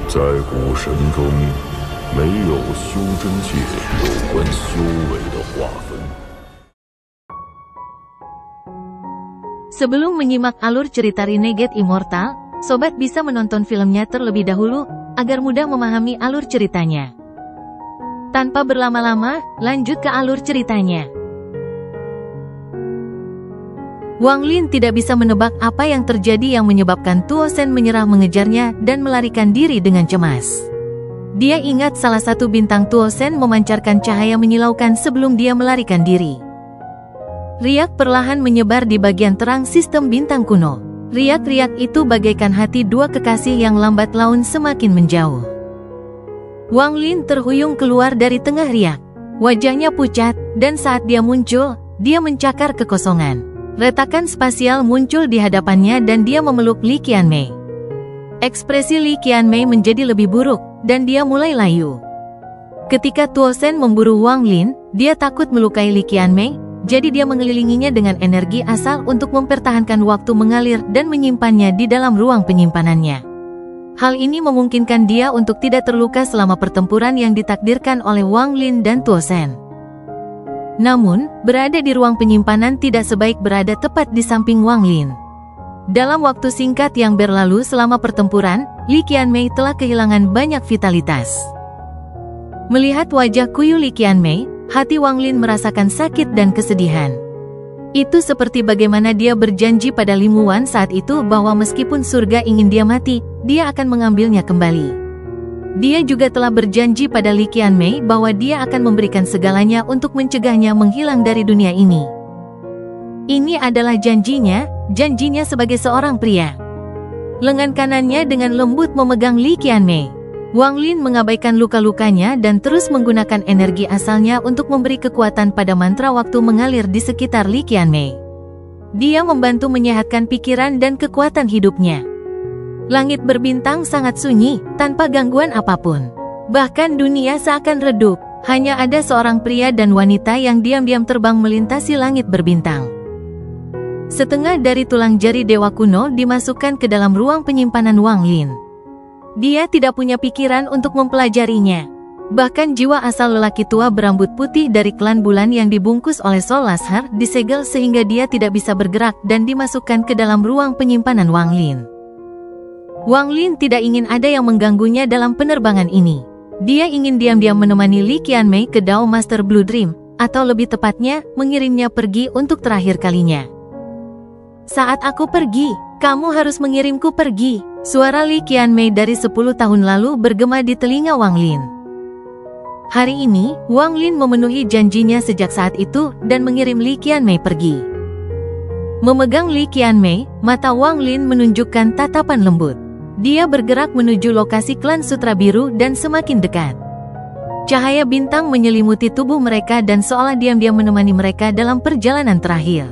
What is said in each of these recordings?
在古神中，没有修真界有关修为的划分。Sebelum menyimak alur cerita Renegade Immortal, sobat bisa menonton filmnya terlebih dahulu, agar mudah memahami alur ceritanya. Tanpa berlama-lama, lanjut ke alur ceritanya. Wang Lin tidak bisa menebak apa yang terjadi yang menyebabkan Tuo Shen menyerah mengejarnya dan melarikan diri dengan cemas. Dia ingat salah satu bintang Tuo Shen memancarkan cahaya menyilaukan sebelum dia melarikan diri. Riak perlahan menyebar di bagian terang sistem bintang kuno. Riak-riak itu bagaikan hati dua kekasih yang lambat laun semakin menjauh. Wang Lin terhuyung keluar dari tengah riak. Wajahnya pucat, dan saat dia muncul, dia mencakar kekosongan. Retakan spasial muncul di hadapannya dan dia memeluk Li Qianmei. Ekspresi Li Qianmei menjadi lebih buruk, dan dia mulai layu. Ketika Tuo Shen memburu Wang Lin, dia takut melukai Li Qianmei, jadi dia mengelilinginya dengan energi asal untuk mempertahankan waktu mengalir dan menyimpannya di dalam ruang penyimpanannya. Hal ini memungkinkan dia untuk tidak terluka selama pertempuran yang ditakdirkan oleh Wang Lin dan Tuo Shen. Namun, berada di ruang penyimpanan tidak sebaik berada tepat di samping Wang Lin. Dalam waktu singkat yang berlalu selama pertempuran, Li Qianmei telah kehilangan banyak vitalitas. Melihat wajah kuyu Li Qianmei, hati Wang Lin merasakan sakit dan kesedihan. Itu seperti bagaimana dia berjanji pada Limu Wan saat itu bahwa meskipun surga ingin dia mati, dia akan mengambilnya kembali. Dia juga telah berjanji pada Li Qianmei bahwa dia akan memberikan segalanya untuk mencegahnya menghilang dari dunia ini. Ini adalah janjinya sebagai seorang pria. Lengan kanannya dengan lembut memegang Li Qianmei. Wang Lin mengabaikan luka-lukanya dan terus menggunakan energi asalnya untuk memberi kekuatan pada mantra waktu mengalir di sekitar Li Qianmei. Dia membantu menyehatkan pikiran dan kekuatan hidupnya. Langit berbintang sangat sunyi, tanpa gangguan apapun. Bahkan dunia seakan redup, hanya ada seorang pria dan wanita yang diam-diam terbang melintasi langit berbintang. Setengah dari tulang jari dewa kuno dimasukkan ke dalam ruang penyimpanan Wang Lin. Dia tidak punya pikiran untuk mempelajarinya. Bahkan jiwa asal lelaki tua berambut putih dari klan bulan yang dibungkus oleh Sol Lashar disegel sehingga dia tidak bisa bergerak dan dimasukkan ke dalam ruang penyimpanan Wang Lin. Wang Lin tidak ingin ada yang mengganggunya dalam penerbangan ini. Dia ingin diam-diam menemani Li Qianmei ke Dao Master Blue Dream, atau lebih tepatnya, mengirimnya pergi untuk terakhir kalinya. Saat aku pergi, kamu harus mengirimku pergi. Suara Li Qianmei dari 10 tahun lalu bergema di telinga Wang Lin. Hari ini, Wang Lin memenuhi janjinya sejak saat itu dan mengirim Li Qianmei pergi. Memegang Li Qianmei, mata Wang Lin menunjukkan tatapan lembut. Dia bergerak menuju lokasi klan Sutra Biru dan semakin dekat. Cahaya bintang menyelimuti tubuh mereka dan seolah diam-diam menemani mereka dalam perjalanan terakhir.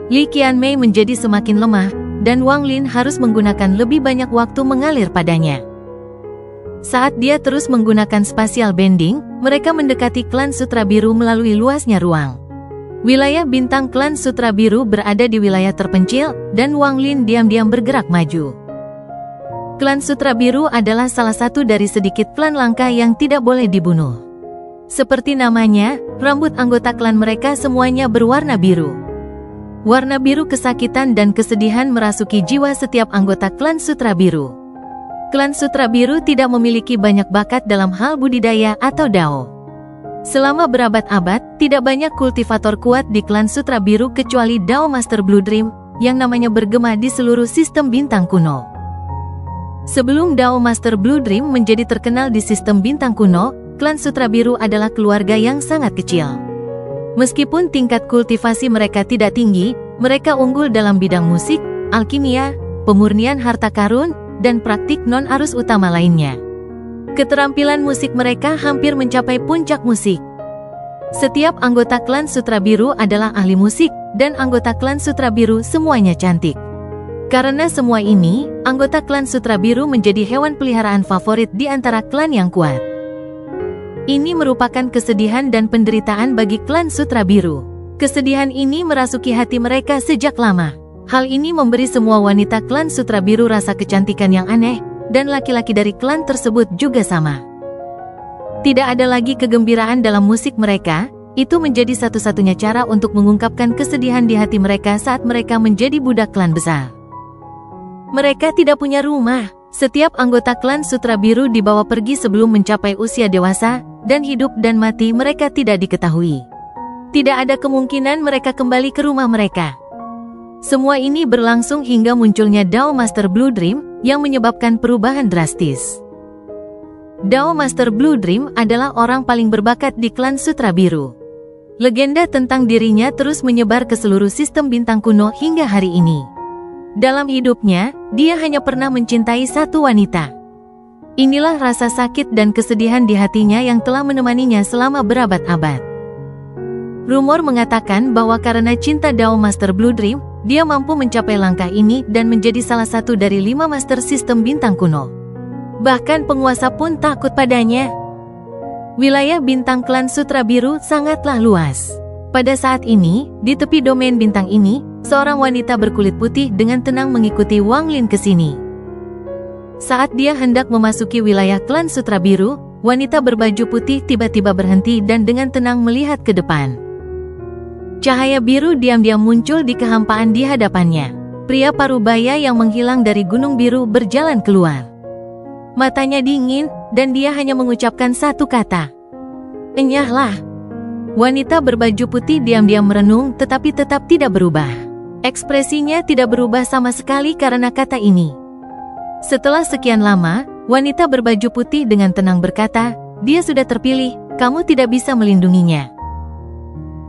Li Qianmei menjadi semakin lemah, dan Wang Lin harus menggunakan lebih banyak waktu mengalir padanya. Saat dia terus menggunakan spatial bending, mereka mendekati klan Sutra Biru melalui luasnya ruang. Wilayah bintang klan Sutra Biru berada di wilayah terpencil, dan Wang Lin diam-diam bergerak maju. Klan Sutra Biru adalah salah satu dari sedikit klan langka yang tidak boleh dibunuh. Seperti namanya, rambut anggota klan mereka semuanya berwarna biru. Warna biru kesakitan dan kesedihan merasuki jiwa setiap anggota klan Sutra Biru. Klan Sutra Biru tidak memiliki banyak bakat dalam hal budidaya atau Dao. Selama berabad-abad, tidak banyak kultivator kuat di klan Sutra Biru kecuali Dao Master Blue Dream, yang namanya bergema di seluruh sistem bintang kuno. Sebelum Dao Master Blue Dream menjadi terkenal di sistem bintang kuno, klan Sutra Biru adalah keluarga yang sangat kecil. Meskipun tingkat kultivasi mereka tidak tinggi, mereka unggul dalam bidang musik, alkimia, pemurnian harta karun, dan praktik non-arus utama lainnya. Keterampilan musik mereka hampir mencapai puncak musik. Setiap anggota klan Sutra Biru adalah ahli musik, dan anggota klan Sutra Biru semuanya cantik. Karena semua ini, anggota klan Sutra Biru menjadi hewan peliharaan favorit di antara klan yang kuat. Ini merupakan kesedihan dan penderitaan bagi klan Sutra Biru. Kesedihan ini merasuki hati mereka sejak lama. Hal ini memberi semua wanita klan Sutra Biru rasa kecantikan yang aneh, dan laki-laki dari klan tersebut juga sama. Tidak ada lagi kegembiraan dalam musik mereka, itu menjadi satu-satunya cara untuk mengungkapkan kesedihan di hati mereka saat mereka menjadi budak klan besar. Mereka tidak punya rumah. Setiap anggota klan Sutra Biru dibawa pergi sebelum mencapai usia dewasa, dan hidup dan mati mereka tidak diketahui. Tidak ada kemungkinan mereka kembali ke rumah mereka. Semua ini berlangsung hingga munculnya Dao Master Blue Dream, yang menyebabkan perubahan drastis. Dao Master Blue Dream adalah orang paling berbakat di klan Sutra Biru. Legenda tentang dirinya terus menyebar ke seluruh sistem bintang kuno hingga hari ini. Dalam hidupnya, dia hanya pernah mencintai satu wanita. Inilah rasa sakit dan kesedihan di hatinya yang telah menemaninya selama berabad-abad. Rumor mengatakan bahwa karena cinta Dao Master Blue Dream, dia mampu mencapai langkah ini dan menjadi salah satu dari 5 master sistem bintang kuno. Bahkan penguasa pun takut padanya. Wilayah bintang klan Sutra Biru sangatlah luas. Pada saat ini, di tepi domain bintang ini, seorang wanita berkulit putih dengan tenang mengikuti Wang Lin ke sini. Saat dia hendak memasuki wilayah klan Sutra Biru, wanita berbaju putih tiba-tiba berhenti dan dengan tenang melihat ke depan. Cahaya biru diam-diam muncul di kehampaan di hadapannya. Pria parubaya yang menghilang dari gunung biru berjalan keluar. Matanya dingin, dan dia hanya mengucapkan satu kata. "Enyahlah." Wanita berbaju putih diam-diam merenung tetapi tetap tidak berubah. Ekspresinya tidak berubah sama sekali karena kata ini. Setelah sekian lama, wanita berbaju putih dengan tenang berkata, "Dia sudah terpilih, kamu tidak bisa melindunginya."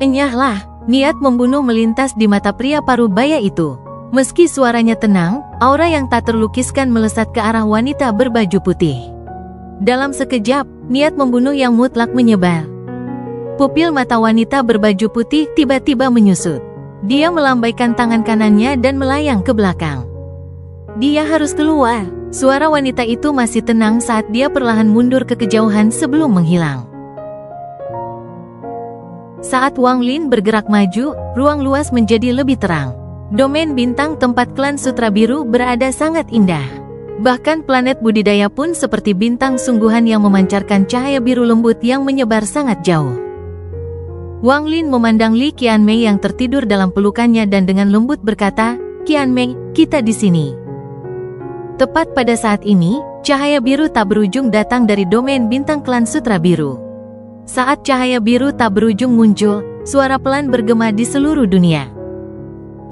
"Enyahlah." Niat membunuh melintas di mata pria parubaya itu. Meski suaranya tenang, aura yang tak terlukiskan melesat ke arah wanita berbaju putih. Dalam sekejap, niat membunuh yang mutlak menyebar. Pupil mata wanita berbaju putih tiba-tiba menyusut. Dia melambaikan tangan kanannya dan melayang ke belakang. "Dia harus keluar." Suara wanita itu masih tenang saat dia perlahan mundur ke kejauhan sebelum menghilang. Saat Wang Lin bergerak maju, ruang luas menjadi lebih terang. Domain bintang tempat klan Sutra Biru berada sangat indah. Bahkan planet budidaya pun seperti bintang sungguhan yang memancarkan cahaya biru lembut yang menyebar sangat jauh. Wang Lin memandang Li Qianmei yang tertidur dalam pelukannya dan dengan lembut berkata, "Qianmei, kita di sini." Tepat pada saat ini, cahaya biru tak berujung datang dari domain bintang klan Sutra Biru. Saat cahaya biru tak berujung muncul, suara pelan bergema di seluruh dunia.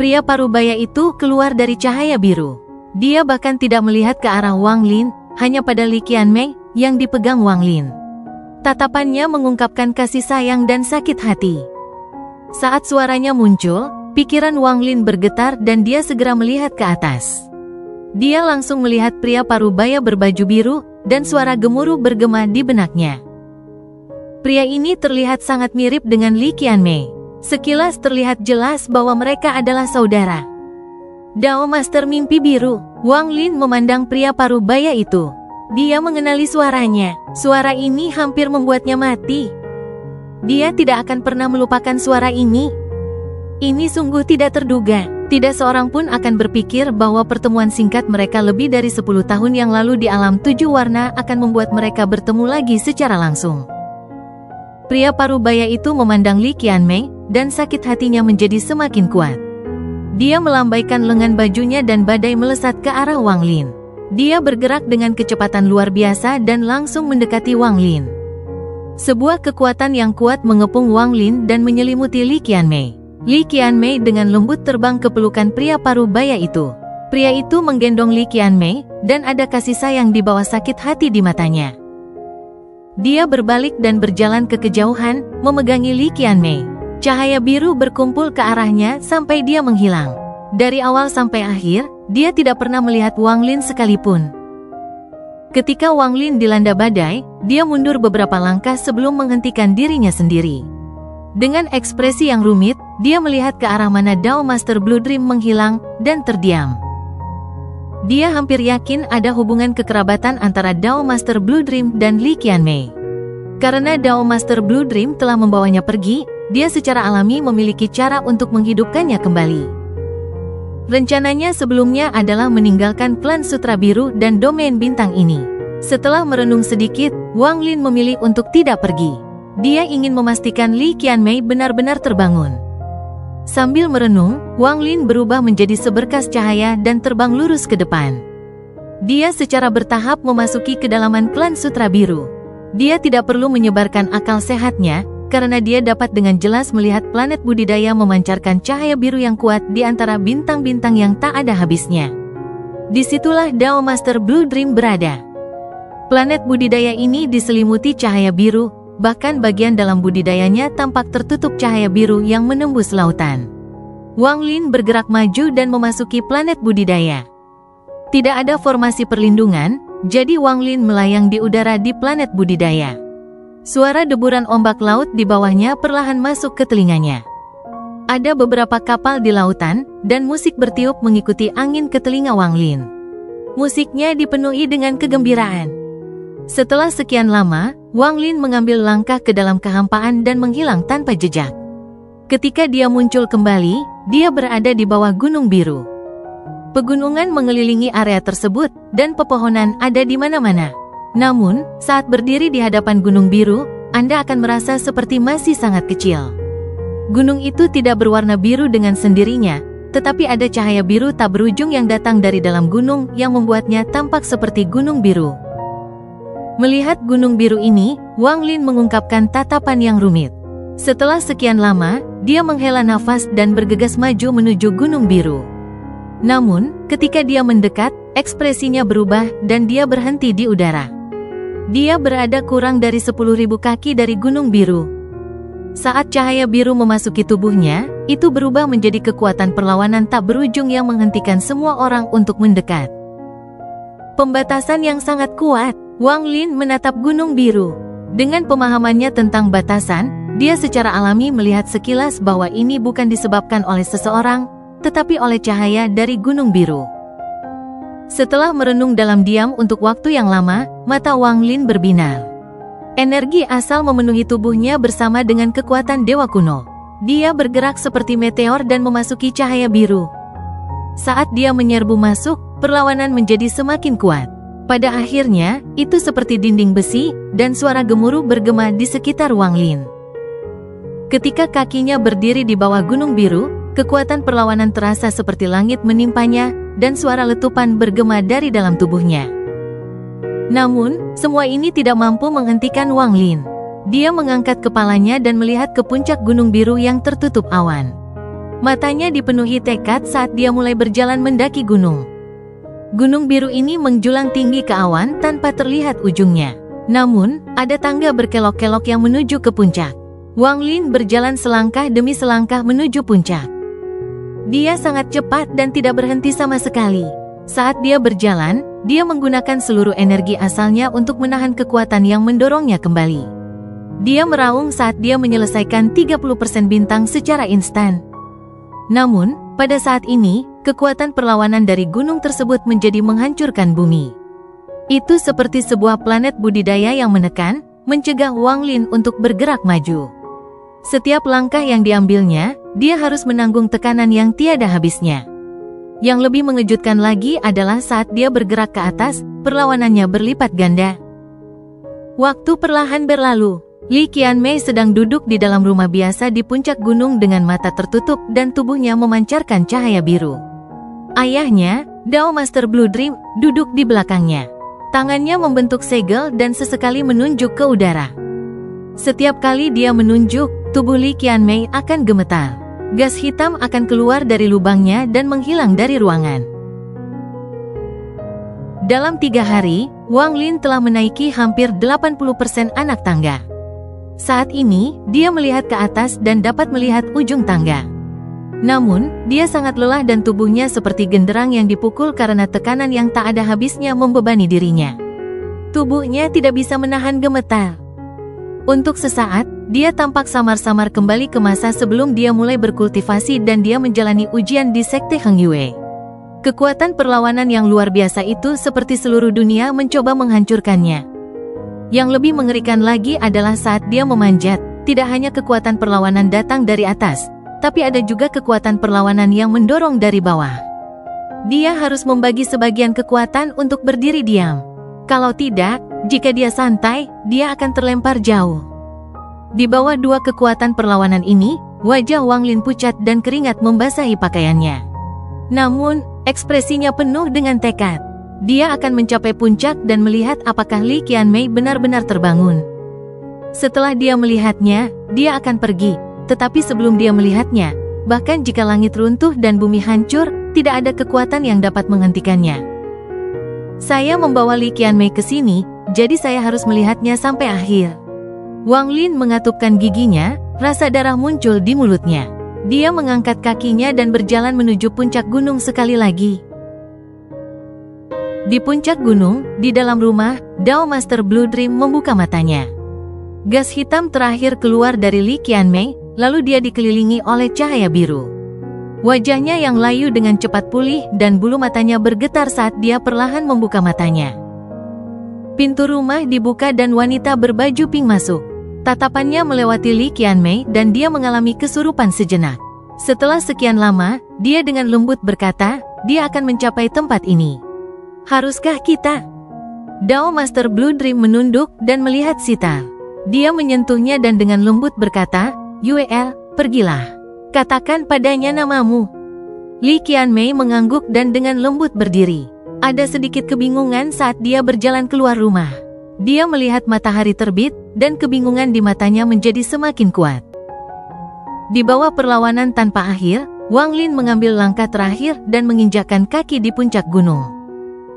Pria parubaya itu keluar dari cahaya biru. Dia bahkan tidak melihat ke arah Wang Lin, hanya pada Li Qianmei yang dipegang Wang Lin. Tatapannya mengungkapkan kasih sayang dan sakit hati. Saat suaranya muncul, pikiran Wang Lin bergetar dan dia segera melihat ke atas. Dia langsung melihat pria parubaya berbaju biru, dan suara gemuruh bergema di benaknya. Pria ini terlihat sangat mirip dengan Li Qianmei. Sekilas terlihat jelas bahwa mereka adalah saudara. Dao Master Mimpi Biru. Wang Lin memandang pria parubaya itu. Dia mengenali suaranya. Suara ini hampir membuatnya mati. Dia tidak akan pernah melupakan suara ini. Ini sungguh tidak terduga. Tidak seorang pun akan berpikir bahwa pertemuan singkat mereka lebih dari 10 tahun yang lalu di alam 7 warna akan membuat mereka bertemu lagi secara langsung. Pria parubaya itu memandang Li Qianmei, dan sakit hatinya menjadi semakin kuat. Dia melambaikan lengan bajunya dan badai melesat ke arah Wang Lin. Dia bergerak dengan kecepatan luar biasa dan langsung mendekati Wang Lin. Sebuah kekuatan yang kuat mengepung Wang Lin dan menyelimuti Li Qianmei. Li Qianmei dengan lembut terbang ke pelukan pria parubaya itu. Pria itu menggendong Li Qianmei, dan ada kasih sayang di bawah sakit hati di matanya. Dia berbalik dan berjalan ke kejauhan, memegangi Li Qianmei. Cahaya biru berkumpul ke arahnya sampai dia menghilang. Dari awal sampai akhir, dia tidak pernah melihat Wang Lin sekalipun. Ketika Wang Lin dilanda badai, dia mundur beberapa langkah sebelum menghentikan dirinya sendiri. Dengan ekspresi yang rumit, dia melihat ke arah mana Dao Master Blue Dream menghilang, dan terdiam. Dia hampir yakin ada hubungan kekerabatan antara Dao Master Blue Dream dan Li Qianmei. Karena Dao Master Blue Dream telah membawanya pergi, dia secara alami memiliki cara untuk menghidupkannya kembali. Rencananya sebelumnya adalah meninggalkan klan Sutra Biru dan domain bintang ini. Setelah merenung sedikit, Wang Lin memilih untuk tidak pergi. Dia ingin memastikan Li Qianmei benar-benar terbangun. Sambil merenung, Wang Lin berubah menjadi seberkas cahaya dan terbang lurus ke depan. Dia secara bertahap memasuki kedalaman klan Sutra Biru. Dia tidak perlu menyebarkan akal sehatnya, karena dia dapat dengan jelas melihat planet budidaya memancarkan cahaya biru yang kuat di antara bintang-bintang yang tak ada habisnya. Disitulah Dao Master Blue Dream berada. Planet budidaya ini diselimuti cahaya biru, bahkan bagian dalam budidayanya tampak tertutup cahaya biru yang menembus lautan. Wang Lin bergerak maju dan memasuki planet budidaya. Tidak ada formasi perlindungan, jadi Wang Lin melayang di udara di planet budidaya. Suara deburan ombak laut di bawahnya perlahan masuk ke telinganya. Ada beberapa kapal di lautan, dan musik bertiup mengikuti angin ke telinga Wang Lin. Musiknya dipenuhi dengan kegembiraan. Setelah sekian lama, Wang Lin mengambil langkah ke dalam kehampaan dan menghilang tanpa jejak. Ketika dia muncul kembali, dia berada di bawah Gunung Biru. Pegunungan mengelilingi area tersebut, dan pepohonan ada di mana-mana. Namun, saat berdiri di hadapan Gunung Biru, Anda akan merasa seperti masih sangat kecil. Gunung itu tidak berwarna biru dengan sendirinya, tetapi ada cahaya biru tak berujung yang datang dari dalam gunung yang membuatnya tampak seperti gunung biru. Melihat gunung biru ini, Wang Lin mengungkapkan tatapan yang rumit. Setelah sekian lama, dia menghela nafas dan bergegas maju menuju gunung biru. Namun, ketika dia mendekat, ekspresinya berubah dan dia berhenti di udara. Dia berada kurang dari 10.000 kaki dari Gunung Biru. Saat cahaya biru memasuki tubuhnya, itu berubah menjadi kekuatan perlawanan tak berujung yang menghentikan semua orang untuk mendekat. Pembatasan yang sangat kuat. Wang Lin menatap Gunung Biru. Dengan pemahamannya tentang batasan, dia secara alami melihat sekilas bahwa ini bukan disebabkan oleh seseorang, tetapi oleh cahaya dari Gunung Biru. Setelah merenung dalam diam untuk waktu yang lama, mata Wang Lin berbinar. Energi asal memenuhi tubuhnya bersama dengan kekuatan dewa kuno. Dia bergerak seperti meteor dan memasuki cahaya biru. Saat dia menyerbu masuk, perlawanan menjadi semakin kuat. Pada akhirnya, itu seperti dinding besi, dan suara gemuruh bergema di sekitar Wang Lin. Ketika kakinya berdiri di bawah Gunung Biru, kekuatan perlawanan terasa seperti langit menimpanya, dan suara letupan bergema dari dalam tubuhnya. Namun, semua ini tidak mampu menghentikan Wang Lin. Dia mengangkat kepalanya dan melihat ke puncak Gunung Biru yang tertutup awan. Matanya dipenuhi tekad saat dia mulai berjalan mendaki gunung. Gunung Biru ini menjulang tinggi ke awan tanpa terlihat ujungnya. Namun, ada tangga berkelok-kelok yang menuju ke puncak. Wang Lin berjalan selangkah demi selangkah menuju puncak. Dia sangat cepat dan tidak berhenti sama sekali. Saat dia berjalan, dia menggunakan seluruh energi asalnya untuk menahan kekuatan yang mendorongnya kembali. Dia meraung saat dia menyelesaikan 30% bintang secara instan. Namun, pada saat ini, kekuatan perlawanan dari gunung tersebut menjadi menghancurkan bumi. Itu seperti sebuah planet budidaya yang menekan, mencegah Wang Lin untuk bergerak maju. Setiap langkah yang diambilnya, dia harus menanggung tekanan yang tiada habisnya. Yang lebih mengejutkan lagi adalah saat dia bergerak ke atas, perlawanannya berlipat ganda. Waktu perlahan berlalu. Li Qianmei sedang duduk di dalam rumah biasa di puncak gunung dengan mata tertutup dan tubuhnya memancarkan cahaya biru. Ayahnya, Dao Master Blue Dream, duduk di belakangnya. Tangannya membentuk segel dan sesekali menunjuk ke udara. Setiap kali dia menunjuk, tubuh Li Qianmei akan gemetar. Gas hitam akan keluar dari lubangnya dan menghilang dari ruangan. Dalam 3 hari, Wang Lin telah menaiki hampir 80% anak tangga. Saat ini, dia melihat ke atas dan dapat melihat ujung tangga. Namun, dia sangat lelah dan tubuhnya seperti genderang yang dipukul karena tekanan yang tak ada habisnya membebani dirinya. Tubuhnya tidak bisa menahan gemetar. Untuk sesaat, dia tampak samar-samar kembali ke masa sebelum dia mulai berkultivasi dan dia menjalani ujian di Sekte Heng Yue. Kekuatan perlawanan yang luar biasa itu seperti seluruh dunia mencoba menghancurkannya. Yang lebih mengerikan lagi adalah saat dia memanjat, tidak hanya kekuatan perlawanan datang dari atas, tapi ada juga kekuatan perlawanan yang mendorong dari bawah. Dia harus membagi sebagian kekuatan untuk berdiri diam. Kalau tidak, jika dia santai, dia akan terlempar jauh. Di bawah dua kekuatan perlawanan ini, wajah Wang Lin pucat dan keringat membasahi pakaiannya. Namun, ekspresinya penuh dengan tekad. Dia akan mencapai puncak dan melihat apakah Li Qianmei benar-benar terbangun. Setelah dia melihatnya, dia akan pergi. Tetapi sebelum dia melihatnya, bahkan jika langit runtuh dan bumi hancur, tidak ada kekuatan yang dapat menghentikannya. Saya membawa Li Qianmei ke sini, jadi saya harus melihatnya sampai akhir. Wang Lin mengatupkan giginya, rasa darah muncul di mulutnya. Dia mengangkat kakinya dan berjalan menuju puncak gunung sekali lagi. Di puncak gunung, di dalam rumah, Dao Master Blue Dream membuka matanya. Gas hitam terakhir keluar dari Li Qianmei, lalu dia dikelilingi oleh cahaya biru. Wajahnya yang layu dengan cepat pulih dan bulu matanya bergetar saat dia perlahan membuka matanya. Pintu rumah dibuka dan wanita berbaju pink masuk. Tatapannya melewati Li Qianmei dan dia mengalami kesurupan sejenak. Setelah sekian lama, dia dengan lembut berkata, dia akan mencapai tempat ini. Haruskah kita? Dao Master Blue Dream menunduk dan melihat Sita. Dia menyentuhnya dan dengan lembut berkata, Yue, pergilah. Katakan padanya namamu. Li Qianmei mengangguk dan dengan lembut berdiri. Ada sedikit kebingungan saat dia berjalan keluar rumah. Dia melihat matahari terbit, dan kebingungan di matanya menjadi semakin kuat. Di bawah perlawanan tanpa akhir, Wang Lin mengambil langkah terakhir dan menginjakkan kaki di puncak gunung.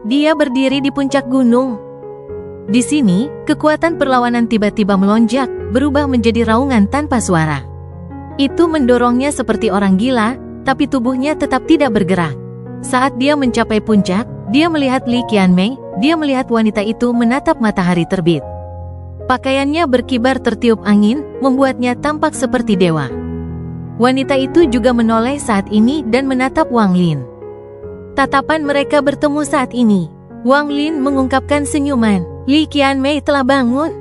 Dia berdiri di puncak gunung. Di sini, kekuatan perlawanan tiba-tiba melonjak, berubah menjadi raungan tanpa suara. Itu mendorongnya seperti orang gila, tapi tubuhnya tetap tidak bergerak. Saat dia mencapai puncak, dia melihat Li Qianmei, dia melihat wanita itu menatap matahari terbit. Pakaiannya berkibar tertiup angin, membuatnya tampak seperti dewa. Wanita itu juga menoleh saat ini dan menatap Wang Lin. Tatapan mereka bertemu saat ini. Wang Lin mengungkapkan senyuman. Li Qianmei telah bangun.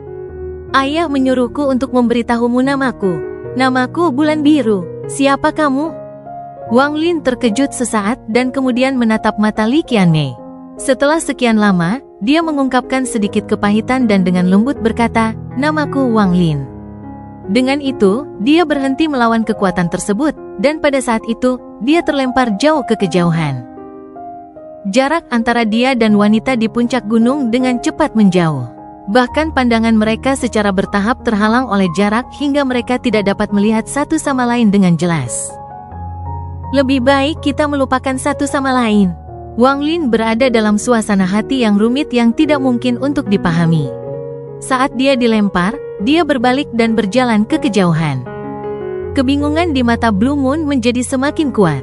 Ayah menyuruhku untuk memberitahumu namaku. Namaku Bulan Biru. Siapa kamu? Wang Lin terkejut sesaat dan kemudian menatap mata Li Qianmei. Setelah sekian lama, dia mengungkapkan sedikit kepahitan dan dengan lembut berkata, namaku Wang Lin. Dengan itu, dia berhenti melawan kekuatan tersebut, dan pada saat itu, dia terlempar jauh ke kejauhan. Jarak antara dia dan wanita di puncak gunung dengan cepat menjauh. Bahkan pandangan mereka secara bertahap terhalang oleh jarak hingga mereka tidak dapat melihat satu sama lain dengan jelas. Lebih baik kita melupakan satu sama lain. Wang Lin berada dalam suasana hati yang rumit yang tidak mungkin untuk dipahami. Saat dia dilempar, dia berbalik dan berjalan ke kejauhan. Kebingungan di mata Blue Moon menjadi semakin kuat.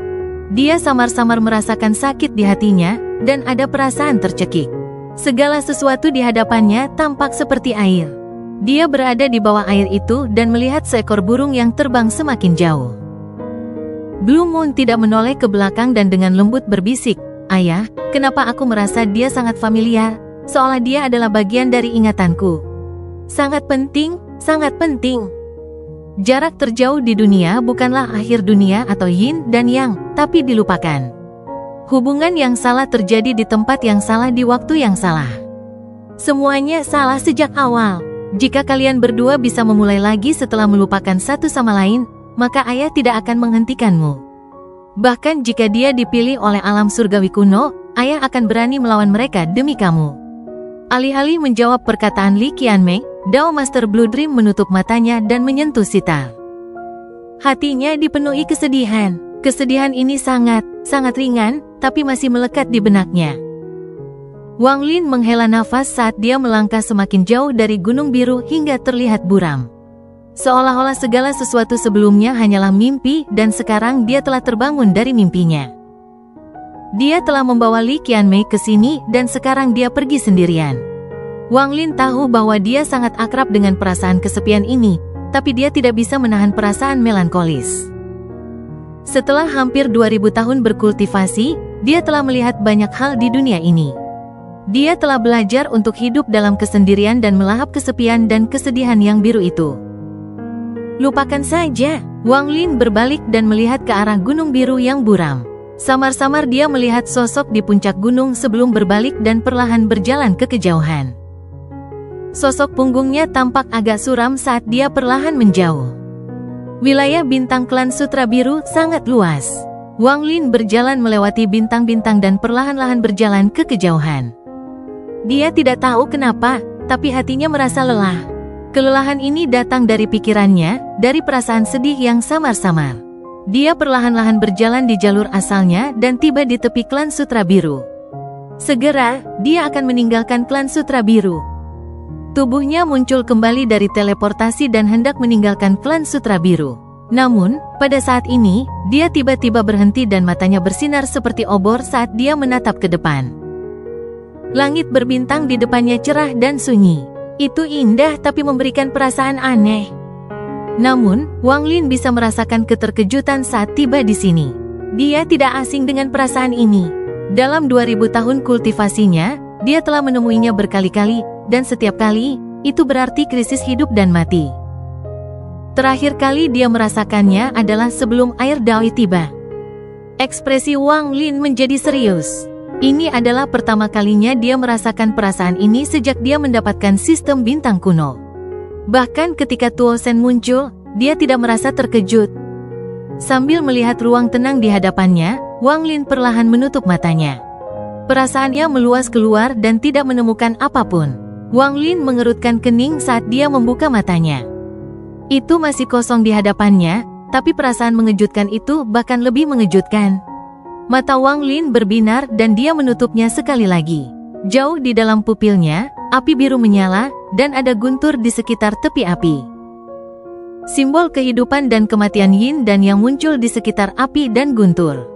Dia samar-samar merasakan sakit di hatinya, dan ada perasaan tercekik. Segala sesuatu di hadapannya tampak seperti air. Dia berada di bawah air itu dan melihat seekor burung yang terbang semakin jauh. Blue Moon tidak menoleh ke belakang dan dengan lembut berbisik, Ayah, kenapa aku merasa dia sangat familiar, seolah dia adalah bagian dari ingatanku. Sangat penting, sangat penting. Jarak terjauh di dunia bukanlah akhir dunia atau yin dan yang, tapi dilupakan. Hubungan yang salah terjadi di tempat yang salah di waktu yang salah. Semuanya salah sejak awal. Jika kalian berdua bisa memulai lagi setelah melupakan satu sama lain, maka ayah tidak akan menghentikanmu. Bahkan jika dia dipilih oleh alam surgawi kuno, ayah akan berani melawan mereka demi kamu. Alih-alih menjawab perkataan Li Qianmei, Dao Master Blue Dream menutup matanya dan menyentuh Sita. Hatinya dipenuhi kesedihan. Kesedihan ini sangat ringan, tapi masih melekat di benaknya. Wang Lin menghela nafas saat dia melangkah semakin jauh dari Gunung Biru hingga terlihat buram. Seolah-olah segala sesuatu sebelumnya hanyalah mimpi dan sekarang dia telah terbangun dari mimpinya. Dia telah membawa Li Qianmei ke sini dan sekarang dia pergi sendirian. Wang Lin tahu bahwa dia sangat akrab dengan perasaan kesepian ini, tapi dia tidak bisa menahan perasaan melankolis. Setelah hampir 2000 tahun berkultivasi, dia telah melihat banyak hal di dunia ini. Dia telah belajar untuk hidup dalam kesendirian dan melahap kesepian dan kesedihan yang biru itu. Lupakan saja. Wang Lin berbalik dan melihat ke arah Gunung Biru yang buram. Samar-samar dia melihat sosok di puncak gunung sebelum berbalik dan perlahan berjalan ke kejauhan. Sosok punggungnya tampak agak suram saat dia perlahan menjauh. Wilayah bintang klan Sutra Biru sangat luas. Wang Lin berjalan melewati bintang-bintang dan perlahan-lahan berjalan ke kejauhan. Dia tidak tahu kenapa, tapi hatinya merasa lelah. Kelelahan ini datang dari pikirannya, dari perasaan sedih yang samar-samar. Dia perlahan-lahan berjalan di jalur asalnya dan tiba di tepi klan Sutra Biru. Segera, dia akan meninggalkan klan Sutra Biru. Tubuhnya muncul kembali dari teleportasi dan hendak meninggalkan klan Sutra Biru. Namun, pada saat ini, dia tiba-tiba berhenti dan matanya bersinar seperti obor saat dia menatap ke depan. Langit berbintang di depannya cerah dan sunyi. Itu indah tapi memberikan perasaan aneh. Namun, Wang Lin bisa merasakan keterkejutan saat tiba di sini. Dia tidak asing dengan perasaan ini. Dalam 2000 tahun kultivasinya, dia telah menemuinya berkali-kali, dan setiap kali, itu berarti krisis hidup dan mati. Terakhir kali dia merasakannya adalah sebelum air Daoi tiba. Ekspresi Wang Lin menjadi serius. Ini adalah pertama kalinya dia merasakan perasaan ini sejak dia mendapatkan sistem bintang kuno. Bahkan ketika Tuo Sen muncul, dia tidak merasa terkejut. Sambil melihat ruang tenang di hadapannya, Wang Lin perlahan menutup matanya. Perasaannya meluas keluar dan tidak menemukan apapun. Wang Lin mengerutkan kening saat dia membuka matanya. Itu masih kosong di hadapannya, tapi perasaan mengejutkan itu bahkan lebih mengejutkan. Mata Wang Lin berbinar dan dia menutupnya sekali lagi. Jauh di dalam pupilnya, api biru menyala, dan ada guntur di sekitar tepi api. Simbol kehidupan dan kematian Yin dan Yang muncul di sekitar api dan guntur.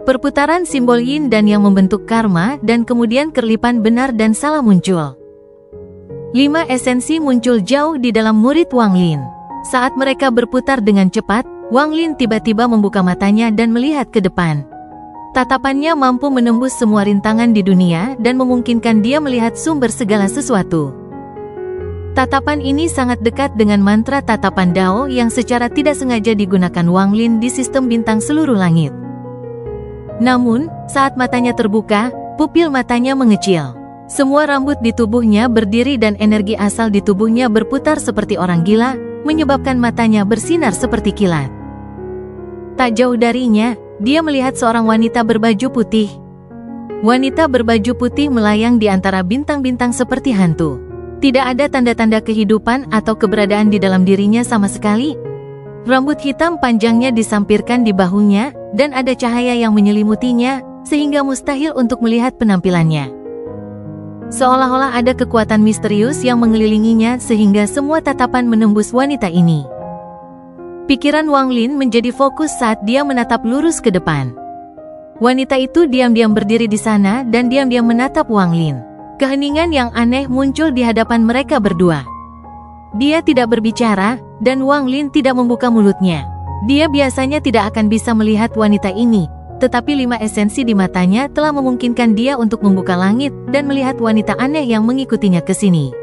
Perputaran simbol Yin dan Yang membentuk karma dan kemudian kerlipan benar dan salah muncul. 5 esensi muncul jauh di dalam murid Wang Lin. Saat mereka berputar dengan cepat, Wang Lin tiba-tiba membuka matanya dan melihat ke depan. Tatapannya mampu menembus semua rintangan di dunia dan memungkinkan dia melihat sumber segala sesuatu. Tatapan ini sangat dekat dengan mantra tatapan Dao yang secara tidak sengaja digunakan Wang Lin di sistem bintang seluruh langit. Namun, saat matanya terbuka, pupil matanya mengecil. Semua rambut di tubuhnya berdiri dan energi asal di tubuhnya berputar seperti orang gila, menyebabkan matanya bersinar seperti kilat. Tak jauh darinya, dia melihat seorang wanita berbaju putih. Wanita berbaju putih melayang di antara bintang-bintang seperti hantu. Tidak ada tanda-tanda kehidupan atau keberadaan di dalam dirinya sama sekali. Rambut hitam panjangnya disampirkan di bahunya, dan ada cahaya yang menyelimutinya, sehingga mustahil untuk melihat penampilannya. Seolah-olah ada kekuatan misterius yang mengelilinginya sehingga semua tatapan menembus wanita ini. Pikiran Wang Lin menjadi fokus saat dia menatap lurus ke depan. Wanita itu diam-diam berdiri di sana dan diam-diam menatap Wang Lin. Keheningan yang aneh muncul di hadapan mereka berdua. Dia tidak berbicara, dan Wang Lin tidak membuka mulutnya. Dia biasanya tidak akan bisa melihat wanita ini, tetapi 5 esensi di matanya telah memungkinkan dia untuk membuka langit dan melihat wanita aneh yang mengikutinya ke sini.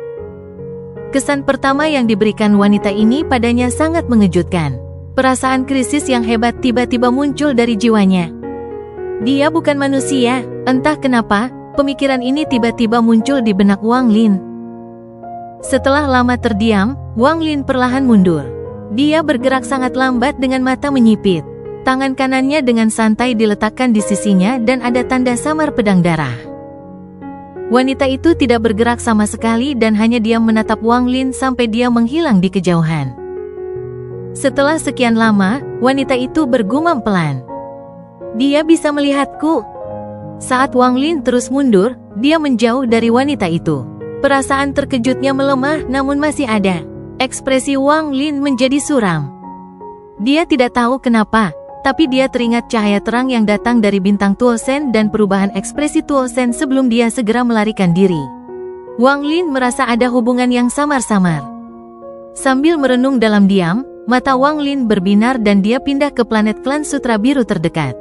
Kesan pertama yang diberikan wanita ini padanya sangat mengejutkan. Perasaan krisis yang hebat tiba-tiba muncul dari jiwanya. Dia bukan manusia, entah kenapa, pemikiran ini tiba-tiba muncul di benak Wang Lin. Setelah lama terdiam, Wang Lin perlahan mundur. Dia bergerak sangat lambat dengan mata menyipit. Tangan kanannya dengan santai diletakkan di sisinya dan ada tanda samar pedang darah. Wanita itu tidak bergerak sama sekali dan hanya diam menatap Wang Lin sampai dia menghilang di kejauhan. Setelah sekian lama, wanita itu bergumam pelan. Dia bisa melihatku. Saat Wang Lin terus mundur, dia menjauh dari wanita itu. Perasaan terkejutnya melemah namun masih ada. Ekspresi Wang Lin menjadi suram. Dia tidak tahu kenapa, tapi dia teringat cahaya terang yang datang dari bintang Tuo Sen dan perubahan ekspresi Tuo Sen sebelum dia segera melarikan diri. Wang Lin merasa ada hubungan yang samar-samar. Sambil merenung dalam diam, mata Wang Lin berbinar dan dia pindah ke planet klan Sutra Biru terdekat.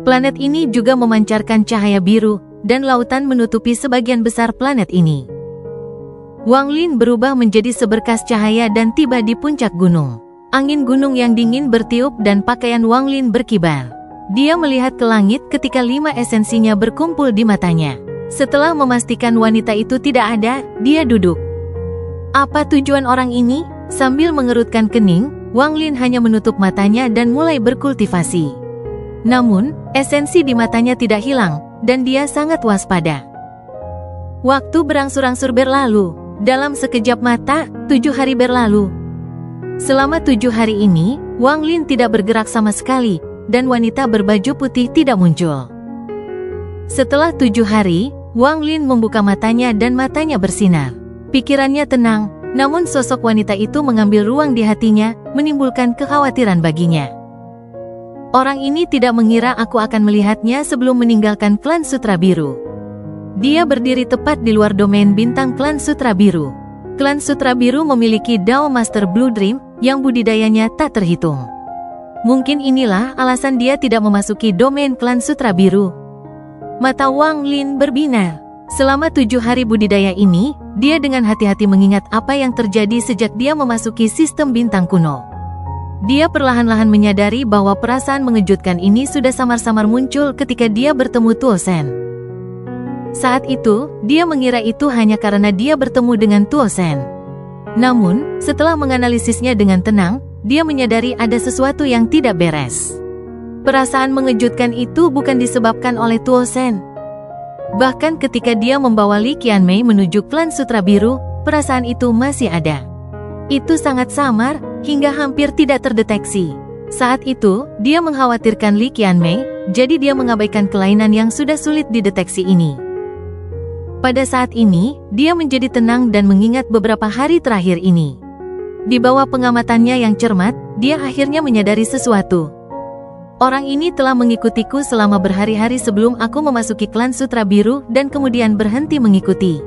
Planet ini juga memancarkan cahaya biru, dan lautan menutupi sebagian besar planet ini. Wang Lin berubah menjadi seberkas cahaya dan tiba di puncak gunung. Angin gunung yang dingin bertiup dan pakaian Wang Lin berkibar. Dia melihat ke langit ketika 5 esensinya berkumpul di matanya. Setelah memastikan wanita itu tidak ada, dia duduk. Apa tujuan orang ini? Sambil mengerutkan kening, Wang Lin hanya menutup matanya dan mulai berkultivasi. Namun, esensi di matanya tidak hilang, dan dia sangat waspada. Waktu berangsur-angsur berlalu. Dalam sekejap mata, 7 hari berlalu. Selama 7 hari ini, Wang Lin tidak bergerak sama sekali, dan wanita berbaju putih tidak muncul. Setelah 7 hari, Wang Lin membuka matanya dan matanya bersinar. Pikirannya tenang, namun sosok wanita itu mengambil ruang di hatinya, menimbulkan kekhawatiran baginya. Orang ini tidak mengira aku akan melihatnya sebelum meninggalkan klan Sutra Biru. Dia berdiri tepat di luar domain bintang klan Sutra Biru. Klan Sutra Biru memiliki Dao Master Blue Dream, yang budidayanya tak terhitung. Mungkin inilah alasan dia tidak memasuki domain klan Sutra Biru. Mata Wang Lin berbinar. Selama 7 hari budidaya ini, dia dengan hati-hati mengingat apa yang terjadi sejak dia memasuki sistem bintang kuno. Dia perlahan-lahan menyadari bahwa perasaan mengejutkan ini sudah samar-samar muncul ketika dia bertemu Tuo Shen. Saat itu, dia mengira itu hanya karena dia bertemu dengan Tuo Shen. Namun, setelah menganalisisnya dengan tenang, dia menyadari ada sesuatu yang tidak beres. Perasaan mengejutkan itu bukan disebabkan oleh Tuo Shen. Bahkan ketika dia membawa Li Qianmei menuju klan Sutra Biru, perasaan itu masih ada. Itu sangat samar, hingga hampir tidak terdeteksi. Saat itu, dia mengkhawatirkan Li Qianmei, jadi dia mengabaikan kelainan yang sudah sulit dideteksi ini. Pada saat ini, dia menjadi tenang dan mengingat beberapa hari terakhir ini. Di bawah pengamatannya yang cermat, dia akhirnya menyadari sesuatu. Orang ini telah mengikutiku selama berhari-hari sebelum aku memasuki klan Sutra Biru dan kemudian berhenti mengikuti.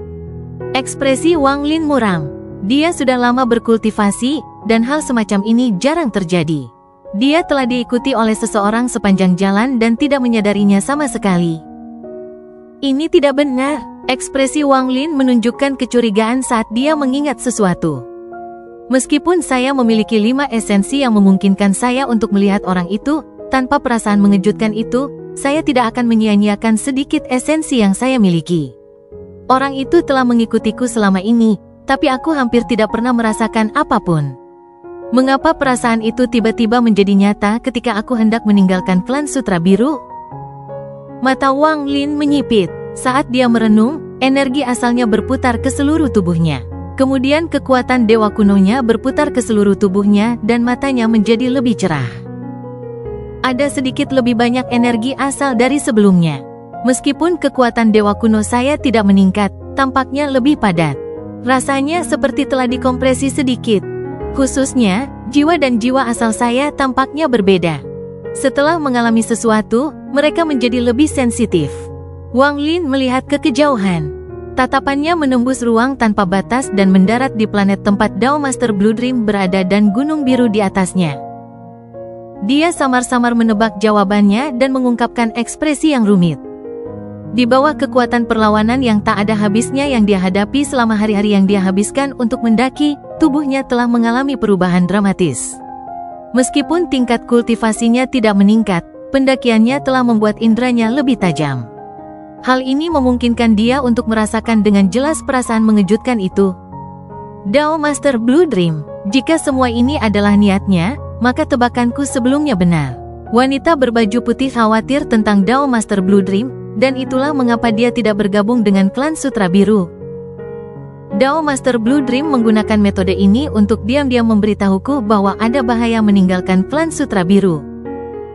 Ekspresi Wang Lin muram. Dia sudah lama berkultivasi, dan hal semacam ini jarang terjadi. Dia telah diikuti oleh seseorang sepanjang jalan dan tidak menyadarinya sama sekali. Ini tidak benar. Ekspresi Wang Lin menunjukkan kecurigaan saat dia mengingat sesuatu. Meskipun saya memiliki 5 esensi yang memungkinkan saya untuk melihat orang itu, tanpa perasaan mengejutkan itu, saya tidak akan menyia-nyiakan sedikit esensi yang saya miliki. Orang itu telah mengikutiku selama ini, tapi aku hampir tidak pernah merasakan apapun. Mengapa perasaan itu tiba-tiba menjadi nyata ketika aku hendak meninggalkan klan Sutra Biru? Mata Wang Lin menyipit. Saat dia merenung, energi asalnya berputar ke seluruh tubuhnya. Kemudian kekuatan dewa kunonya berputar ke seluruh tubuhnya dan matanya menjadi lebih cerah. Ada sedikit lebih banyak energi asal dari sebelumnya. Meskipun kekuatan dewa kuno saya tidak meningkat, tampaknya lebih padat. Rasanya seperti telah dikompresi sedikit. Khususnya, jiwa dan jiwa asal saya tampaknya berbeda. Setelah mengalami sesuatu, mereka menjadi lebih sensitif. Wang Lin melihat ke kejauhan. Tatapannya menembus ruang tanpa batas dan mendarat di planet tempat Dao Master Blue Dream berada dan gunung biru di atasnya. Dia samar-samar menebak jawabannya dan mengungkapkan ekspresi yang rumit. Di bawah kekuatan perlawanan yang tak ada habisnya yang dia hadapi selama hari-hari yang dia habiskan untuk mendaki, tubuhnya telah mengalami perubahan dramatis. Meskipun tingkat kultivasinya tidak meningkat, pendakiannya telah membuat indranya lebih tajam. Hal ini memungkinkan dia untuk merasakan dengan jelas perasaan mengejutkan itu. Dao Master Blue Dream, jika semua ini adalah niatnya, maka tebakanku sebelumnya benar. Wanita berbaju putih khawatir tentang Dao Master Blue Dream, dan itulah mengapa dia tidak bergabung dengan klan Sutra Biru. Dao Master Blue Dream menggunakan metode ini untuk diam-diam memberitahuku bahwa ada bahaya meninggalkan klan Sutra Biru.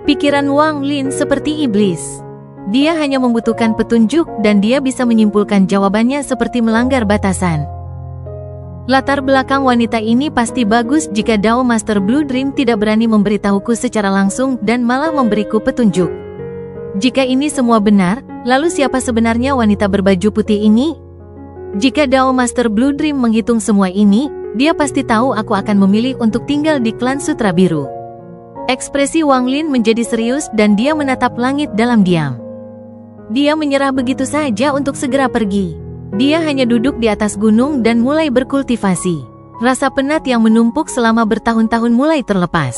Pikiran Wang Lin seperti iblis. Dia hanya membutuhkan petunjuk dan dia bisa menyimpulkan jawabannya seperti melanggar batasan. Latar belakang wanita ini pasti bagus jika Dao Master Blue Dream tidak berani memberitahuku secara langsung dan malah memberiku petunjuk. Jika ini semua benar, lalu siapa sebenarnya wanita berbaju putih ini? Jika Dao Master Blue Dream menghitung semua ini, dia pasti tahu aku akan memilih untuk tinggal di klan Sutra Biru. Ekspresi Wang Lin menjadi serius dan dia menatap langit dalam diam. Dia menyerah begitu saja untuk segera pergi. Dia hanya duduk di atas gunung dan mulai berkultivasi. Rasa penat yang menumpuk selama bertahun-tahun mulai terlepas.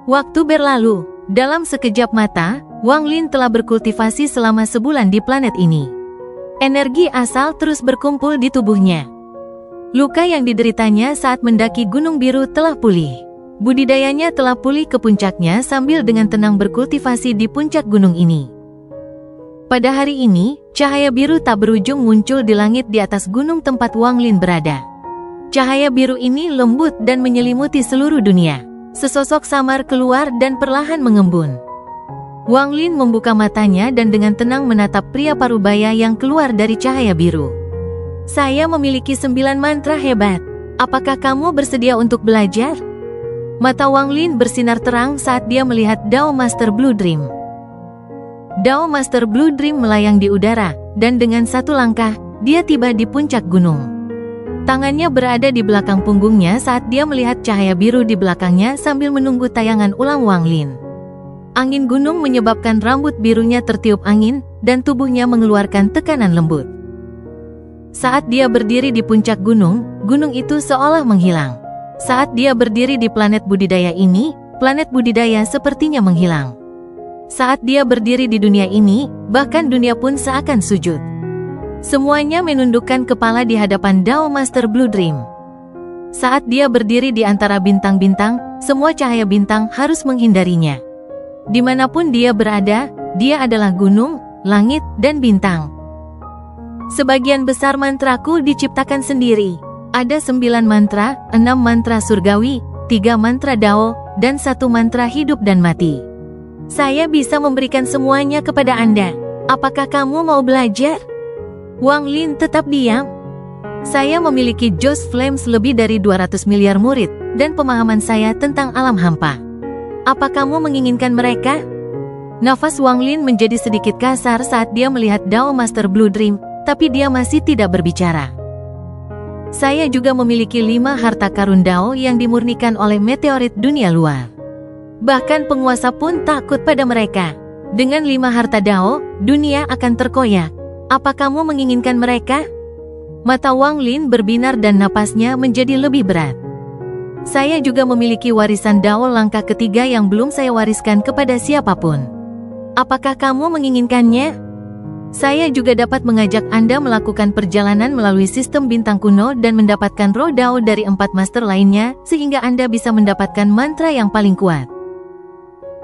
Waktu berlalu. Dalam sekejap mata, Wang Lin telah berkultivasi selama sebulan di planet ini. Energi asal terus berkumpul di tubuhnya. Luka yang dideritanya saat mendaki Gunung Biru telah pulih. Budidayanya telah pulih ke puncaknya sambil dengan tenang berkultivasi di puncak gunung ini. Pada hari ini, cahaya biru tak berujung muncul di langit di atas gunung tempat Wang Lin berada. Cahaya biru ini lembut dan menyelimuti seluruh dunia. Sesosok samar keluar dan perlahan mengembun. Wang Lin membuka matanya dan dengan tenang menatap pria parubaya yang keluar dari cahaya biru. Saya memiliki 9 mantra hebat. Apakah kamu bersedia untuk belajar? Mata Wang Lin bersinar terang saat dia melihat Dao Master Blue Dream. Dao Master Blue Dream melayang di udara, dan dengan satu langkah, dia tiba di puncak gunung. Tangannya berada di belakang punggungnya saat dia melihat cahaya biru di belakangnya sambil menunggu tayangan ulang Wang Lin. Angin gunung menyebabkan rambut birunya tertiup angin, dan tubuhnya mengeluarkan tekanan lembut. Saat dia berdiri di puncak gunung, gunung itu seolah menghilang. Saat dia berdiri di planet budidaya ini, planet budidaya sepertinya menghilang. Saat dia berdiri di dunia ini, bahkan dunia pun seakan sujud. Semuanya menundukkan kepala di hadapan Dao Master Blue Dream. Saat dia berdiri di antara bintang-bintang, semua cahaya bintang harus menghindarinya. Dimanapun dia berada, dia adalah gunung, langit, dan bintang. Sebagian besar mantraku diciptakan sendiri. Ada 9 mantra, 6 mantra surgawi, 3 mantra Dao, dan 1 mantra hidup dan mati. Saya bisa memberikan semuanya kepada Anda. Apakah kamu mau belajar? Wang Lin tetap diam. Saya memiliki Joss Flames lebih dari 200 miliar murid, dan pemahaman saya tentang alam hampa. Apa kamu menginginkan mereka? Nafas Wang Lin menjadi sedikit kasar saat dia melihat Dao Master Blue Dream, tapi dia masih tidak berbicara. Saya juga memiliki 5 harta karun Dao yang dimurnikan oleh meteorit dunia luar. Bahkan penguasa pun takut pada mereka. Dengan 5 harta Dao, dunia akan terkoyak. Apa kamu menginginkan mereka? Mata Wang Lin berbinar dan napasnya menjadi lebih berat. Saya juga memiliki warisan Dao langkah ketiga yang belum saya wariskan kepada siapapun. Apakah kamu menginginkannya? Saya juga dapat mengajak Anda melakukan perjalanan melalui sistem bintang kuno dan mendapatkan roh Dao dari 4 master lainnya, sehingga Anda bisa mendapatkan mantra yang paling kuat.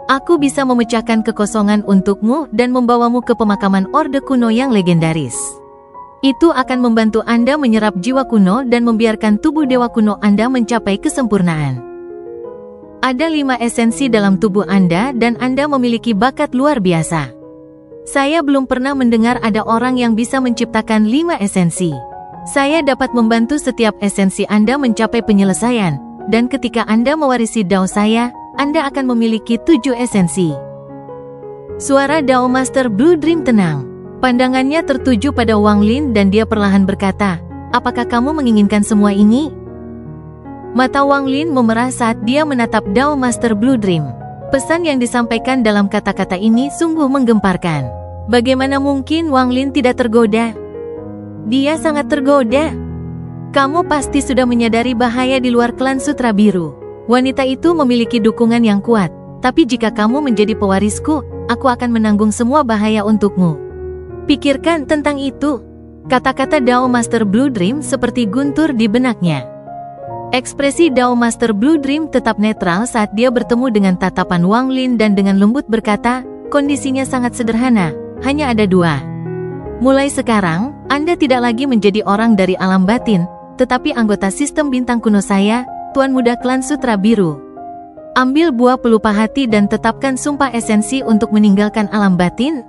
Aku bisa memecahkan kekosongan untukmu dan membawamu ke pemakaman Orde kuno yang legendaris. Itu akan membantu Anda menyerap jiwa kuno dan membiarkan tubuh dewa kuno Anda mencapai kesempurnaan. Ada 5 esensi dalam tubuh Anda dan Anda memiliki bakat luar biasa. Saya belum pernah mendengar ada orang yang bisa menciptakan 5 esensi. Saya dapat membantu setiap esensi Anda mencapai penyelesaian, dan ketika Anda mewarisi Dao saya, Anda akan memiliki 7 esensi. Suara Dao Master Blue Dream tenang. Pandangannya tertuju pada Wang Lin dan dia perlahan berkata, apakah kamu menginginkan semua ini? Mata Wang Lin memerah saat dia menatap Dao Master Blue Dream. Pesan yang disampaikan dalam kata-kata ini sungguh menggemparkan. Bagaimana mungkin Wang Lin tidak tergoda? Dia sangat tergoda. Kamu pasti sudah menyadari bahaya di luar klan Sutra Biru. Wanita itu memiliki dukungan yang kuat, tapi jika kamu menjadi pewarisku, aku akan menanggung semua bahaya untukmu. Pikirkan tentang itu. Kata-kata Dao Master Blue Dream seperti guntur di benaknya. Ekspresi Dao Master Blue Dream tetap netral saat dia bertemu dengan tatapan Wang Lin dan dengan lembut berkata, kondisinya sangat sederhana, hanya ada 2. Mulai sekarang, Anda tidak lagi menjadi orang dari alam batin, tetapi anggota sistem bintang kuno saya, Tuan Muda Klan Sutra Biru. Ambil buah pelupa hati dan tetapkan sumpah esensi untuk meninggalkan alam batin.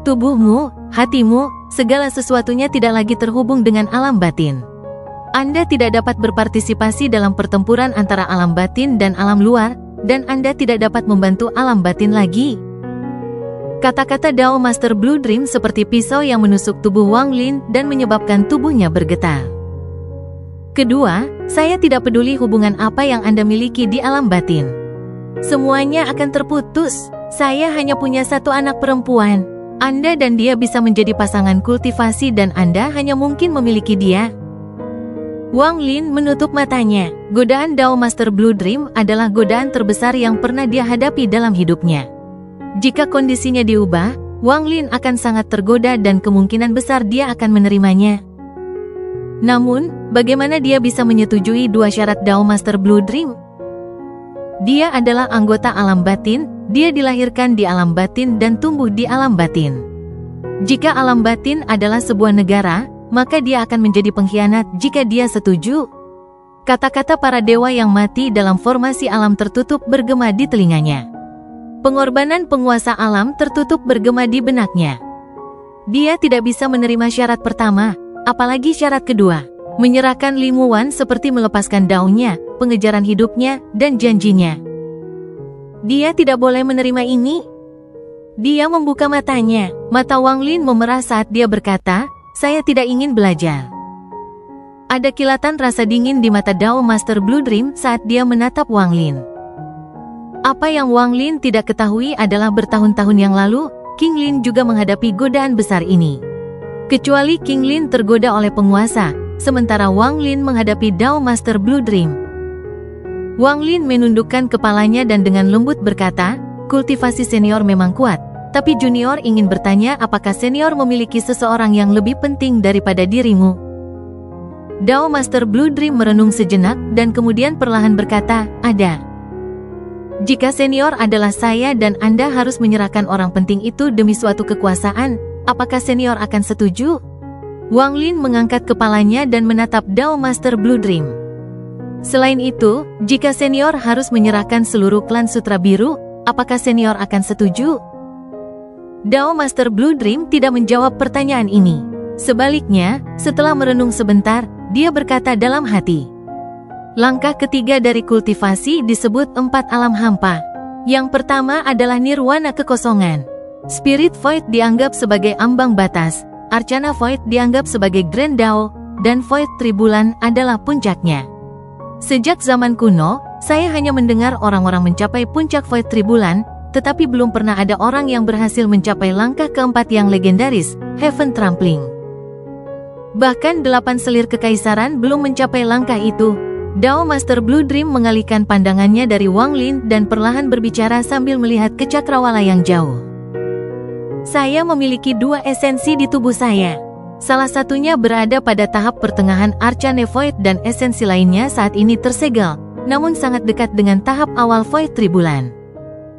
Tubuhmu, hatimu, segala sesuatunya tidak lagi terhubung dengan alam batin. Anda tidak dapat berpartisipasi dalam pertempuran antara alam batin dan alam luar, dan Anda tidak dapat membantu alam batin lagi. Kata-kata Dao Master Blue Dream seperti pisau yang menusuk tubuh Wang Lin dan menyebabkan tubuhnya bergetar. Kedua, saya tidak peduli hubungan apa yang Anda miliki di alam batin. Semuanya akan terputus. Saya hanya punya 1 anak perempuan. Anda dan dia bisa menjadi pasangan kultivasi dan Anda hanya mungkin memiliki dia. Wang Lin menutup matanya. Godaan Dao Master Blue Dream adalah godaan terbesar yang pernah dia hadapi dalam hidupnya. Jika kondisinya diubah, Wang Lin akan sangat tergoda dan kemungkinan besar dia akan menerimanya. Namun, bagaimana dia bisa menyetujui dua syarat Dao Master Blue Dream? Dia adalah anggota alam batin, dia dilahirkan di alam batin dan tumbuh di alam batin. Jika alam batin adalah sebuah negara, maka dia akan menjadi pengkhianat jika dia setuju. Kata-kata para dewa yang mati dalam formasi alam tertutup bergema di telinganya. Pengorbanan penguasa alam tertutup bergema di benaknya. Dia tidak bisa menerima syarat pertama, apalagi syarat kedua. Menyerahkan Limu Wan seperti melepaskan daunnya, pengejaran hidupnya, dan janjinya. Dia tidak boleh menerima ini. Dia membuka matanya. Mata Wang Lin memerah saat dia berkata, "Saya tidak ingin belajar." Ada kilatan rasa dingin di mata Dao Master Blue Dream saat dia menatap Wang Lin. Apa yang Wang Lin tidak ketahui adalah bertahun-tahun yang lalu, King Lin juga menghadapi godaan besar ini. Kecuali King Lin tergoda oleh penguasa, sementara Wang Lin menghadapi Dao Master Blue Dream. Wang Lin menundukkan kepalanya dan dengan lembut berkata, "Kultivasi senior memang kuat. Tapi junior ingin bertanya apakah senior memiliki seseorang yang lebih penting daripada dirimu?" Dao Master Blue Dream merenung sejenak dan kemudian perlahan berkata, "Ada. Jika senior adalah saya dan Anda harus menyerahkan orang penting itu demi suatu kekuasaan, apakah senior akan setuju?" Wang Lin mengangkat kepalanya dan menatap Dao Master Blue Dream. Selain itu, jika senior harus menyerahkan seluruh klan Sutra Biru, apakah senior akan setuju? Dao Master Blue Dream tidak menjawab pertanyaan ini. Sebaliknya, setelah merenung sebentar, dia berkata dalam hati. Langkah ketiga dari kultivasi disebut 4 alam hampa. Yang pertama adalah nirwana kekosongan. Spirit Void dianggap sebagai ambang batas, Arcana Void dianggap sebagai Grand Dao, dan Void Tribulan adalah puncaknya. Sejak zaman kuno, saya hanya mendengar orang-orang mencapai puncak Void Tribulan, tetapi belum pernah ada orang yang berhasil mencapai langkah keempat yang legendaris, Heaven Trampling. Bahkan 8 selir kekaisaran belum mencapai langkah itu. Dao Master Blue Dream mengalihkan pandangannya dari Wang Lin dan perlahan berbicara sambil melihat ke cakrawala yang jauh. "Saya memiliki 2 esensi di tubuh saya. Salah satunya berada pada tahap pertengahan Arcane Void dan esensi lainnya saat ini tersegel, namun sangat dekat dengan tahap awal Void Tribulan.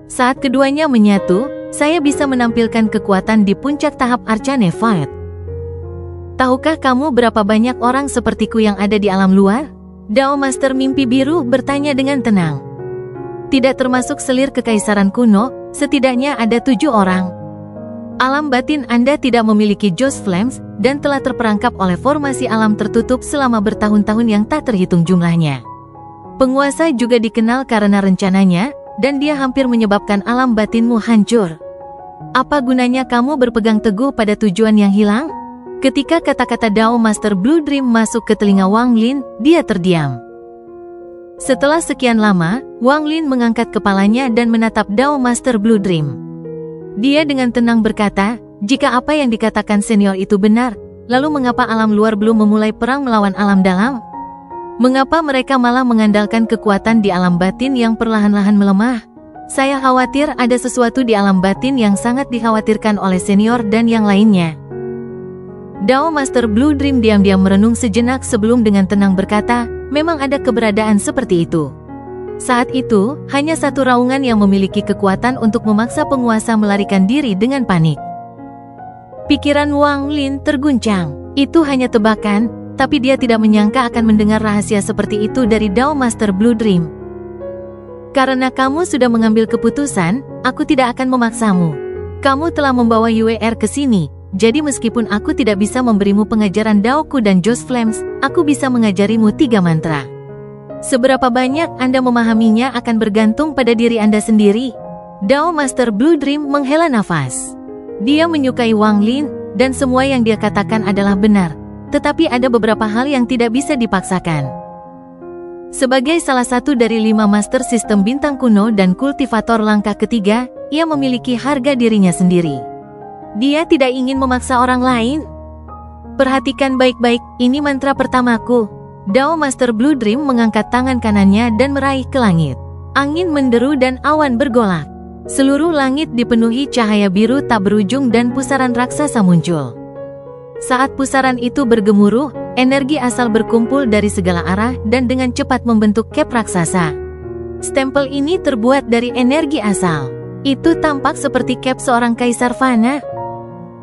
Saat keduanya menyatu, saya bisa menampilkan kekuatan di puncak tahap Arcane Void. Tahukah kamu berapa banyak orang sepertiku yang ada di alam luar?" Dao Master Mimpi Biru bertanya dengan tenang. "Tidak termasuk selir kekaisaran kuno, setidaknya ada 7 orang. Alam batin Anda tidak memiliki Joss Flames dan telah terperangkap oleh formasi alam tertutup selama bertahun-tahun yang tak terhitung jumlahnya. Penguasa juga dikenal karena rencananya, dan dia hampir menyebabkan alam batinmu hancur. Apa gunanya kamu berpegang teguh pada tujuan yang hilang?" Ketika kata-kata Dao Master Blue Dream masuk ke telinga Wang Lin, dia terdiam. Setelah sekian lama, Wang Lin mengangkat kepalanya dan menatap Dao Master Blue Dream. Dia dengan tenang berkata, "Jika apa yang dikatakan senior itu benar, lalu mengapa alam luar belum memulai perang melawan alam dalam? Mengapa mereka malah mengandalkan kekuatan di alam batin yang perlahan-lahan melemah? Saya khawatir ada sesuatu di alam batin yang sangat dikhawatirkan oleh senior dan yang lainnya." Dao Master Blue Dream diam-diam merenung sejenak sebelum dengan tenang berkata, "Memang ada keberadaan seperti itu." Saat itu, hanya satu raungan yang memiliki kekuatan untuk memaksa penguasa melarikan diri dengan panik. Pikiran Wang Lin terguncang. Itu hanya tebakan, tapi dia tidak menyangka akan mendengar rahasia seperti itu dari Dao Master Blue Dream. "Karena kamu sudah mengambil keputusan, aku tidak akan memaksamu. Kamu telah membawa UER ke sini. Jadi meskipun aku tidak bisa memberimu pengajaran Daoku dan Joss Flames, aku bisa mengajarimu 3 mantra. Seberapa banyak Anda memahaminya akan bergantung pada diri Anda sendiri." Dao Master Blue Dream menghela nafas. Dia menyukai Wang Lin, dan semua yang dia katakan adalah benar. Tetapi ada beberapa hal yang tidak bisa dipaksakan. Sebagai salah satu dari 5 master sistem bintang kuno dan kultivator langkah ketiga, ia memiliki harga dirinya sendiri. Dia tidak ingin memaksa orang lain. "Perhatikan baik-baik, ini mantra pertamaku. Dao Master Blue Dream mengangkat tangan kanannya dan meraih ke langit. Angin menderu dan awan bergolak. Seluruh langit dipenuhi cahaya biru tak berujung dan pusaran raksasa muncul. Saat pusaran itu bergemuruh, energi asal berkumpul dari segala arah dan dengan cepat membentuk cap raksasa. Stempel ini terbuat dari energi asal. Itu tampak seperti cap seorang kaisar fana.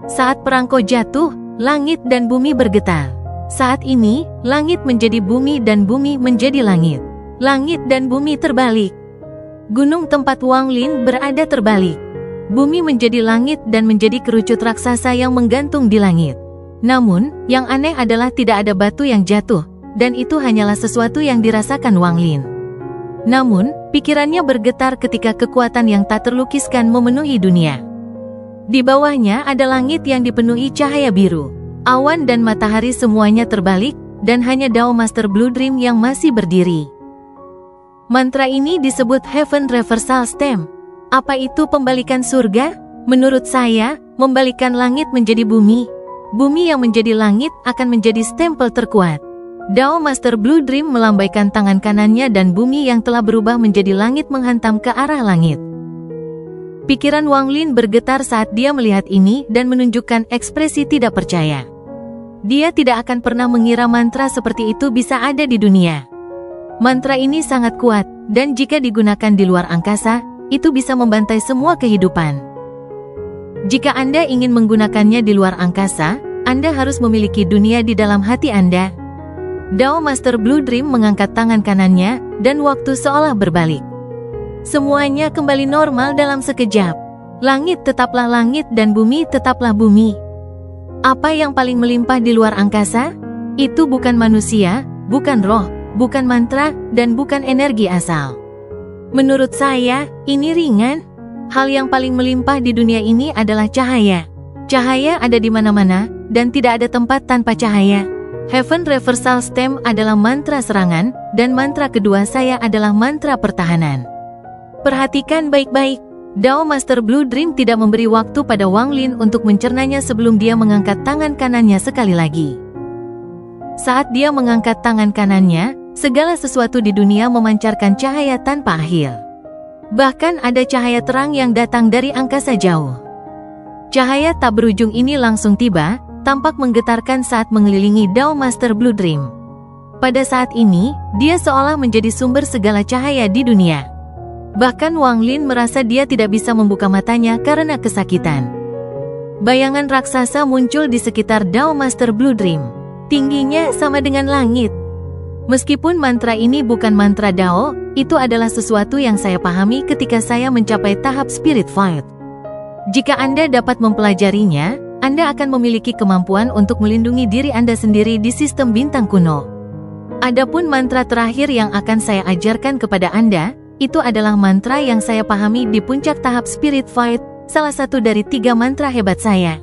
Saat perangko jatuh, langit dan bumi bergetar. Saat ini, langit menjadi bumi dan bumi menjadi langit. Langit dan bumi terbalik. Gunung tempat Wang Lin berada terbalik. Bumi menjadi langit dan menjadi kerucut raksasa yang menggantung di langit. Namun, yang aneh adalah tidak ada batu yang jatuh, dan itu hanyalah sesuatu yang dirasakan Wang Lin. Namun, pikirannya bergetar ketika kekuatan yang tak terlukiskan memenuhi dunia. Di bawahnya ada langit yang dipenuhi cahaya biru. Awan dan matahari semuanya terbalik, dan hanya Dao Master Blue Dream yang masih berdiri. Mantra ini disebut Heaven Reversal Stem. Apa itu pembalikan surga? Menurut saya, membalikan langit menjadi bumi. Bumi yang menjadi langit akan menjadi stempel terkuat. Dao Master Blue Dream melambaikan tangan kanannya dan bumi yang telah berubah menjadi langit menghantam ke arah langit. Pikiran Wang Lin bergetar saat dia melihat ini dan menunjukkan ekspresi tidak percaya. Dia tidak akan pernah mengira mantra seperti itu bisa ada di dunia. Mantra ini sangat kuat, dan jika digunakan di luar angkasa, itu bisa membantai semua kehidupan. Jika Anda ingin menggunakannya di luar angkasa, Anda harus memiliki dunia di dalam hati Anda. Dao Master Blue Dream mengangkat tangan kanannya, dan waktu seolah berbalik. Semuanya kembali normal dalam sekejap. Langit tetaplah langit dan bumi tetaplah bumi. Apa yang paling melimpah di luar angkasa? Itu bukan manusia, bukan roh, bukan mantra, dan bukan energi asal. Menurut saya, ini ringan. Hal yang paling melimpah di dunia ini adalah cahaya. Cahaya ada di mana-mana, dan tidak ada tempat tanpa cahaya. Heaven Reversal Stem adalah mantra serangan, dan mantra kedua saya adalah mantra pertahanan. Perhatikan baik-baik. Dao Master Blue Dream tidak memberi waktu pada Wang Lin untuk mencernanya sebelum dia mengangkat tangan kanannya sekali lagi. Saat dia mengangkat tangan kanannya, segala sesuatu di dunia memancarkan cahaya tanpa akhir. Bahkan ada cahaya terang yang datang dari angkasa jauh. Cahaya tak berujung ini langsung tiba, tampak menggetarkan saat mengelilingi Dao Master Blue Dream. Pada saat ini, dia seolah menjadi sumber segala cahaya di dunia. Bahkan Wang Lin merasa dia tidak bisa membuka matanya karena kesakitan. Bayangan raksasa muncul di sekitar Dao Master Blue Dream. Tingginya sama dengan langit. Meskipun mantra ini bukan mantra Dao, itu adalah sesuatu yang saya pahami ketika saya mencapai tahap Spirit Fight. Jika Anda dapat mempelajarinya, Anda akan memiliki kemampuan untuk melindungi diri Anda sendiri di sistem bintang kuno. Adapun mantra terakhir yang akan saya ajarkan kepada Anda, itu adalah mantra yang saya pahami di puncak tahap Spirit Fight, salah satu dari 3 mantra hebat saya.